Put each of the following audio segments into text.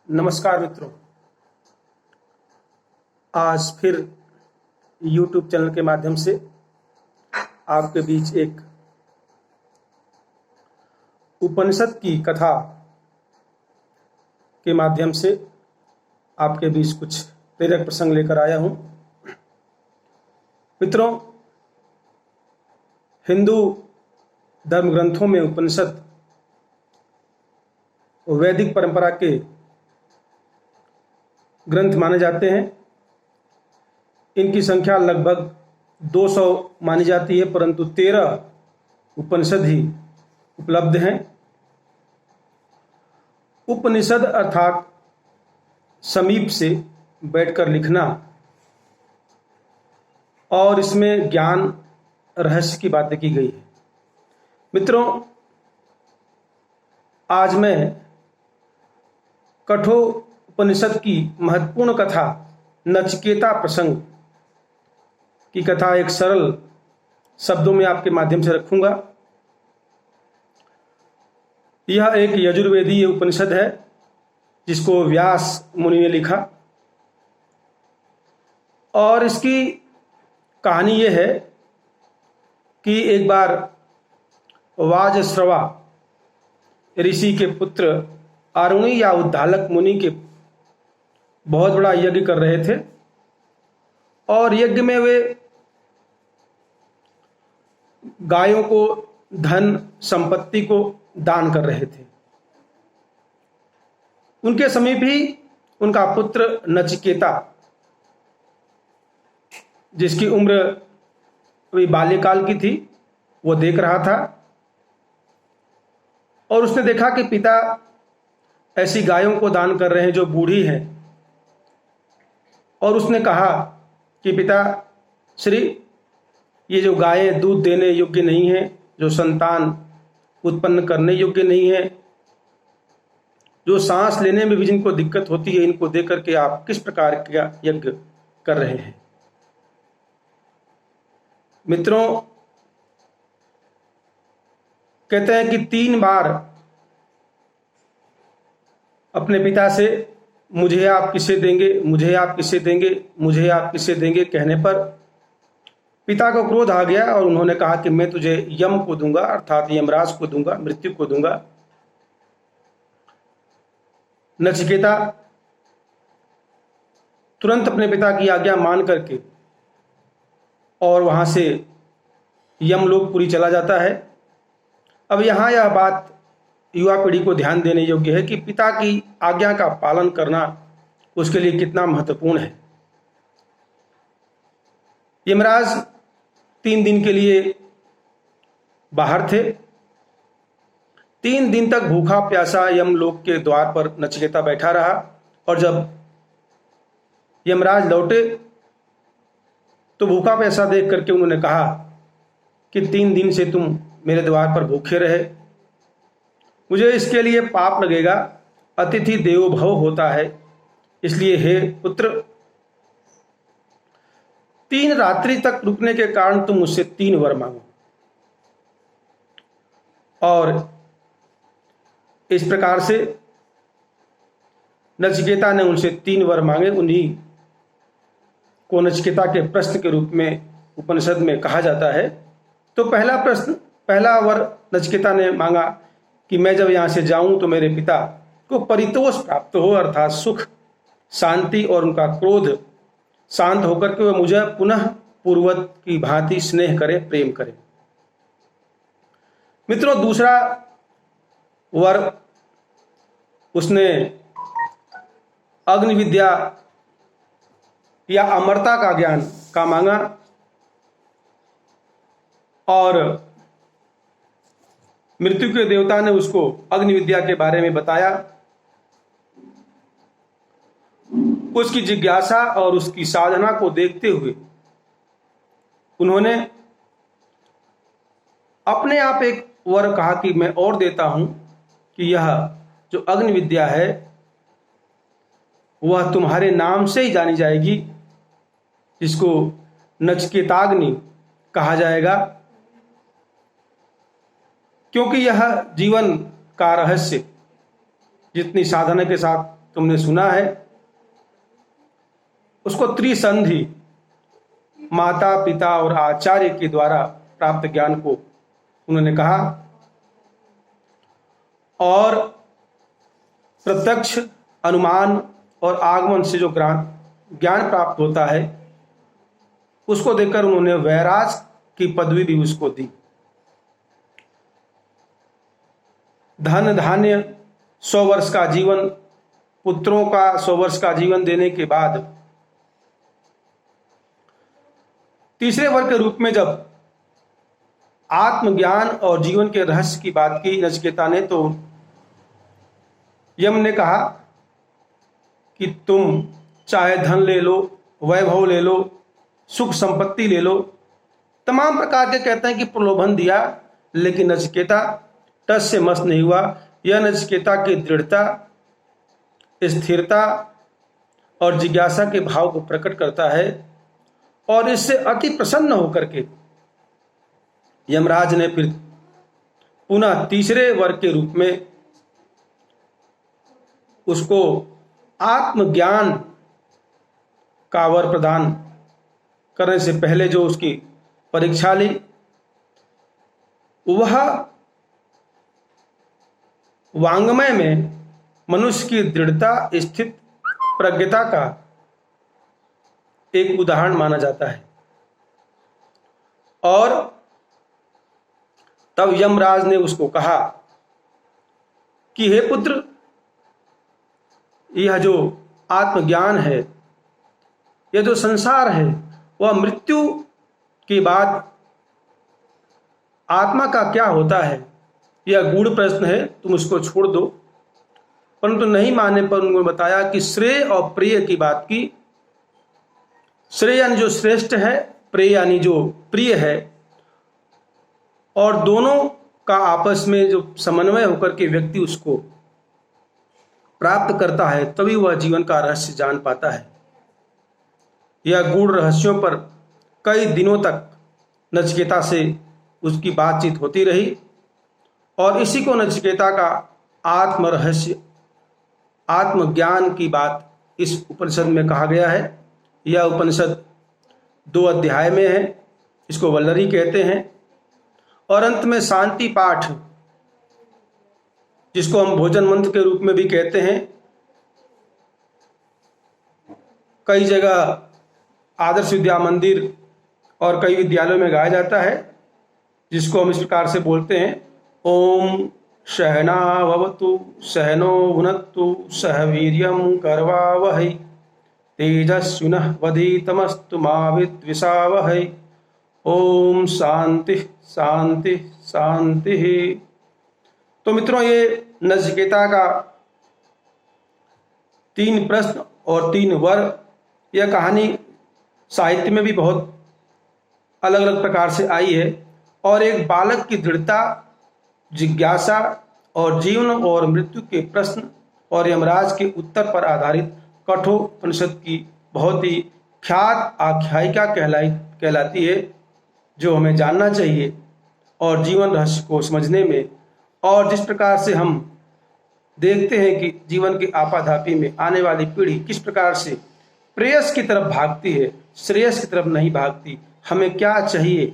नमस्कार मित्रों। आज फिर YouTube चैनल के माध्यम से आपके बीच एक उपनिषद की कथा के माध्यम से आपके बीच कुछ प्रेरक प्रसंग लेकर आया हूं। मित्रों, हिंदू धर्म ग्रंथों में उपनिषद वैदिक परंपरा के ग्रंथ माने जाते हैं। इनकी संख्या लगभग 200 मानी जाती है, परंतु 13 उपनिषद ही उपलब्ध हैं। उपनिषद अर्थात समीप से बैठकर लिखना और इसमें ज्ञान रहस्य की बातें की गई है। मित्रों, आज मैं कठोर उपनिषद की महत्वपूर्ण कथा नचिकेता प्रसंग की कथा एक सरल शब्दों में आपके माध्यम से रखूंगा। यह एक यजुर्वेदीय उपनिषद है जिसको व्यास मुनि ने लिखा, और इसकी कहानी यह है कि एक बार वाजश्रवा ऋषि के पुत्र आरुणि या उद्दालक मुनि के बहुत बड़ा यज्ञ कर रहे थे, और यज्ञ में वे गायों को, धन संपत्ति को दान कर रहे थे। उनके समीप ही उनका पुत्र नचिकेता, जिसकी उम्र अभी बाल्यकाल की थी, वो देख रहा था। और उसने देखा कि पिता ऐसी गायों को दान कर रहे हैं जो बूढ़ी हैं, और उसने कहा कि पिता श्री, ये जो गायें दूध देने योग्य नहीं है, जो संतान उत्पन्न करने योग्य नहीं है, जो सांस लेने में भी जिनको दिक्कत होती है, इनको देकर के आप किस प्रकार का यज्ञ कर रहे हैं। मित्रों, कहते हैं कि 3 बार अपने पिता से मुझे आप किसे देंगे, मुझे आप किसे देंगे, मुझे आप किसे देंगे कहने पर पिता को क्रोध आ गया, और उन्होंने कहा कि मैं तुझे यम को दूंगा, अर्थात यमराज को दूंगा, मृत्यु को दूंगा। नचिकेता तुरंत अपने पिता की आज्ञा मान करके और वहां से यमलोकपुरी चला जाता है। अब यहां यह बात युवा पीढ़ी को ध्यान देने योग्य है कि पिता की आज्ञा का पालन करना उसके लिए कितना महत्वपूर्ण है। यमराज 3 दिन के लिए बाहर थे। 3 दिन तक भूखा प्यासा यमलोक के द्वार पर नचिकेता बैठा रहा, और जब यमराज लौटे तो भूखा प्यासा देख करके उन्होंने कहा कि 3 दिन से तुम मेरे द्वार पर भूखे रहे, मुझे इसके लिए पाप लगेगा। अतिथि देवो भव होता है, इसलिए हे पुत्र, 3 रात्रि तक रुकने के कारण तुम मुझसे 3 वर मांगो। और इस प्रकार से नचिकेता ने उनसे 3 वर मांगे। उन्हीं को नचिकेता के प्रश्न के रूप में उपनिषद में कहा जाता है। तो पहला वर नचिकेता ने मांगा कि मैं जब यहां से जाऊं तो मेरे पिता को परितोष प्राप्त हो, अर्थात सुख, शांति, और उनका क्रोध शांत होकर के वह मुझे पुनः पूर्वत की भांति स्नेह करे, प्रेम करे। मित्रों, दूसरा वर उसने अग्नि विद्या या अमरता का ज्ञान का मांगा, और मृत्यु के देवता ने उसको अग्नि विद्या के बारे में बताया। उसकी जिज्ञासा और उसकी साधना को देखते हुए उन्होंने अपने आप एक वर कहा कि मैं और देता हूं कि यह जो अग्नि विद्या है वह तुम्हारे नाम से ही जानी जाएगी, जिसको नचिकेताग्नि कहा जाएगा, क्योंकि यह जीवन का रहस्य जितनी साधना के साथ तुमने सुना है, उसको त्रिसंधि, माता पिता और आचार्य के द्वारा प्राप्त ज्ञान को उन्होंने कहा, और प्रत्यक्ष, अनुमान और आगमन से जो ज्ञान प्राप्त होता है उसको देखकर उन्होंने वैराज की पदवी भी उसको दी। धन धान्य 100 वर्ष का जीवन, पुत्रों का 100 वर्ष का जीवन देने के बाद तीसरे वर्ग के रूप में जब आत्मज्ञान और जीवन के रहस्य की बात की नचिकेता ने, तो यम ने कहा कि तुम चाहे धन ले लो, वैभव ले लो, सुख संपत्ति ले लो, तमाम प्रकार के कहते हैं कि प्रलोभन दिया, लेकिन नचिकेता टस से मस नहीं हुआ। यह नचिकेता की दृढ़ता, स्थिरता और जिज्ञासा के भाव को प्रकट करता है, और इससे अति प्रसन्न होकर के यमराज ने फिर पुनः तीसरे वर्ग के रूप में उसको आत्मज्ञान का वर प्रदान करने से पहले जो उसकी परीक्षा ली, वह वांग्मय में मनुष्य की दृढ़ता, स्थित प्रज्ञता का एक उदाहरण माना जाता है। और तब यमराज ने उसको कहा कि हे पुत्र, यह जो आत्मज्ञान है, यह जो संसार है, वह मृत्यु के बाद आत्मा का क्या होता है, यह गूढ़ प्रश्न है, तुम उसको छोड़ दो। परंतु नहीं मानने पर उन्होंने बताया कि श्रेय और प्रिय की बात की। श्रेय यानी जो श्रेष्ठ है, प्रिय यानी जो प्रिय है, और दोनों का आपस में जो समन्वय होकर के व्यक्ति उसको प्राप्त करता है, तभी वह जीवन का रहस्य जान पाता है। यह गूढ़ रहस्यों पर कई दिनों तक नचिकेता से उसकी बातचीत होती रही, और इसी को नचिकेता का आत्म रहस्य, आत्मज्ञान की बात इस उपनिषद में कहा गया है। यह उपनिषद 2 अध्याय में है, इसको वल्लरी कहते हैं। और अंत में शांति पाठ, जिसको हम भोजन मंत्र के रूप में भी कहते हैं, कई जगह आदर्श विद्या मंदिर और कई विद्यालयों में गाया जाता है, जिसको हम इस प्रकार से बोलते हैं, ओम सहना भवतु सहनो भुनक्तु सह वीर्यं करवावहै तेजस्विनः वधीतमस्तु मा विद्विषावहै ओम शांति शांति शांति। तो मित्रों, ये नचिकेता का 3 प्रश्न और 3 वर, यह कहानी साहित्य में भी बहुत अलग अलग प्रकार से आई है, और एक बालक की दृढ़ता, जिज्ञासा और जीवन और मृत्यु के प्रश्न और यमराज के उत्तर पर आधारित कठोपनिषद की बहुत ही ख्यात आख्यायिका कहलाती है, जो हमें जानना चाहिए और जीवन रहस्य को समझने में। और जिस प्रकार से हम देखते हैं कि जीवन की आपाधापी में आने वाली पीढ़ी किस प्रकार से प्रेयस की तरफ भागती है, श्रेयस की तरफ नहीं भागती, हमें क्या चाहिए,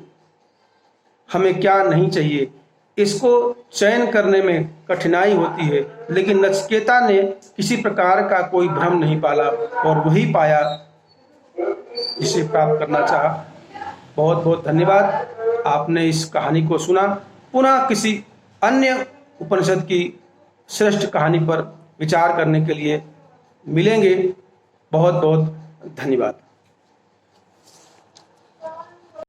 हमें क्या नहीं चाहिए, इसको चयन करने में कठिनाई होती है। लेकिन नचिकेता ने किसी प्रकार का कोई भ्रम नहीं पाला, और वही पाया जिसे प्राप्त करना चाहा। बहुत बहुत धन्यवाद, आपने इस कहानी को सुना। पुनः किसी अन्य उपनिषद की श्रेष्ठ कहानी पर विचार करने के लिए मिलेंगे। बहुत बहुत धन्यवाद।